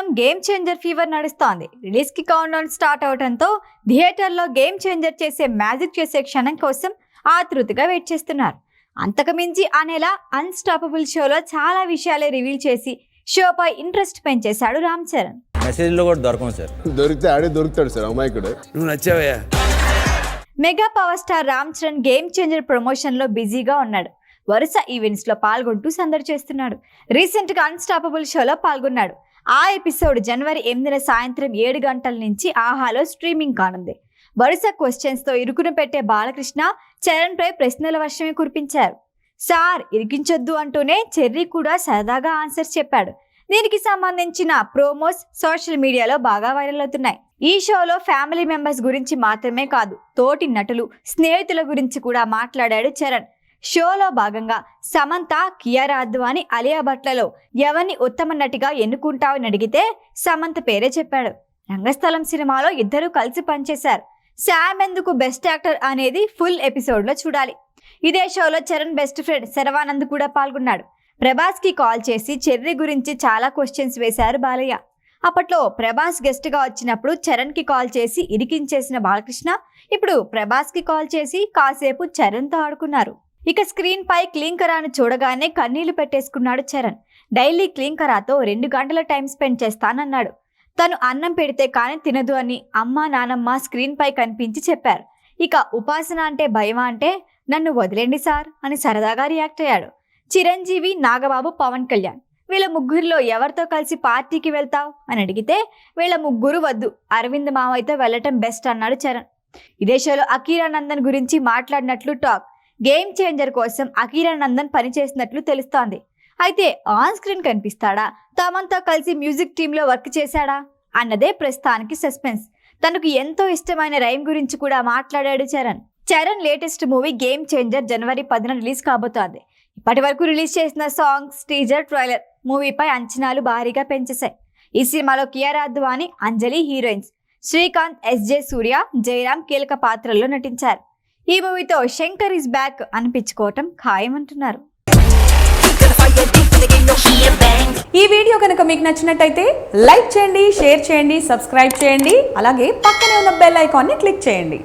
ప్రస్తుతం game changer fever నడుస్తోంది. Release కి కౌంట్ డౌన్ స్టార్ట్ అవడంతో థియేటర్లో గేమ్ చేంజర్ చేసే మ్యాజిక్ చేసే క్షణం కోసం ఆతృతగా వెయిట్ చేస్తున్నారు. అంతకు మించి ఆ నెల అన్స్టాపబుల్ షోలో చాలా విషయాలే రివీల్ చేసి షోపై ఇంట్రెస్ట్ పెంచేశాడు రామ్ చరణ్. మెసేజ్ లో కూడా దొరకం సార్, దొరికితే ఆడే దొరుకుతాడు సార్ అమాయకుడు. నువ్వు నచ్చావయ్యా. Mega power star Ram Charan game changer promotion లో బిజీగా ఉన్నాడు. వరుస ఈవెంట్స్ లో పాల్గొంటూ సందడి చేస్తున్నాడు. రీసెంట్ గా అన్స్టాపబుల్ షోలో పాల్గొన్నాడు. ఆ ఎపిసోడ్ జనవరి 8న సాయంత్రం 7 గంటల నుంచి ఆహాలో స్ట్రీమింగ్ కానుంది. వరుస క్వశ్చన్స్ తో ఇరుకును పెట్టే బాలకృష్ణ చరణ్ పై ప్రశ్నల వర్షమే కురిపించారు. సార్ ఇరికించొద్దు అంటూనే చెర్రీ కూడా సరదాగా ఆన్సర్స్ చెప్పాడు. దీనికి సంబంధించిన ప్రోమోస్ సోషల్ మీడియాలో బాగా వైరల్ అవుతున్నాయి. ఈ షోలో ఫ్యామిలీ మెంబర్స్ గురించి మాత్రమే కాదు, తోటి నటులు, స్నేహితుల గురించి కూడా మాట్లాడాడు చరణ్. షోలో భాగంగా సమంత, కియారా అద్వానీ, అలియా భట్లలో ఎవరిని ఉత్తమ నటిగా ఎన్నుకుంటావని అడిగితే సమంత పేరే చెప్పాడు. రంగస్థలం సినిమాలో ఇద్దరు కలిసి పనిచేశారు. శామ్ ఎందుకు బెస్ట్ యాక్టర్ అనేది ఫుల్ ఎపిసోడ్ లో చూడాలి. ఇదే షోలో చరణ్ బెస్ట్ ఫ్రెండ్ శర్వానంద్ కూడా పాల్గొన్నాడు. ప్రభాస్ కి కాల్ చేసి చెర్రీ గురించి చాలా క్వశ్చన్స్ వేశారు బాలయ్య. అప్పట్లో ప్రభాస్ గెస్ట్ గా వచ్చినప్పుడు చరణ్ కి కాల్ చేసి ఇరికించేసిన బాలకృష్ణ ఇప్పుడు ప్రభాస్ కి కాల్ చేసి కాసేపు చరణ్ తో ఆడుకున్నారు. ఇక స్క్రీన్ పై క్లీంకరాను చూడగానే కన్నీళ్లు పెట్టేసుకున్నాడు చరణ్. డైలీ క్లీంకరాతో 2 గంటల టైం స్పెండ్ చేస్తానన్నాడు. తను అన్నం పెడితే కానీ తినదు అని అమ్మ నానమ్మ స్క్రీన్ పై కనిపించి చెప్పారు. ఇక ఉపాసన అంటే భయమా అంటే నన్ను వదిలేండి సార్ అని సరదాగా రియాక్ట్ అయ్యాడు. చిరంజీవి, నాగబాబు, పవన్ కళ్యాణ్ వీళ్ళ ముగ్గురిలో ఎవరితో కలిసి పార్టీకి వెళ్తావు అని అడిగితే వీళ్ళ ముగ్గురు వద్దు, అరవింద్ మావయ్యతో వెళ్ళటం బెస్ట్ అన్నాడు చరణ్. ఇదే షోలో అకీరా నందన్ గురించి మాట్లాడినట్లు టాక్. గేమ్ చేంజర్ కోసం అకీరా నందన్ పనిచేసినట్లు తెలుస్తోంది. అయితే ఆన్ స్క్రీన్ కనిపిస్తాడా, తమన్తో కలిసి మ్యూజిక్ టీంలో వర్క్ చేశాడా అన్నదే ప్రస్తుతానికి సస్పెన్స్. తనకు ఎంతో ఇష్టమైన రైమ్ గురించి కూడా మాట్లాడాడు Charan. Charan latest movie game changer జనవరి 10న రిలీజ్ కాబోతోంది. ఇప్పటి వరకు రిలీజ్ చేసిన సాంగ్స్, టీజర్, ట్రైలర్ మూవీపై అంచనాలు భారీగా పెంచేశాయి. ఈ సినిమాలో కియారా అద్వానీ, అంజలి హీరోయిన్స్. శ్రీకాంత్, ఎస్జే సూర్య, జయరామ్ కీలక పాత్రల్లో నటించారు. ఈ మూవీతో శంకర్ ఇస్ బ్యాక్ అనిపించుకోవటం ఖాయమంటున్నారు. ఈ వీడియో కనుక మీకు నచ్చినట్టయితే లైక్ చేయండి, షేర్ చేయండి, సబ్స్క్రైబ్ చేయండి. అలాగే పక్కనే ఉన్న బెల్ ఐకాన్ని క్లిక్ చేయండి.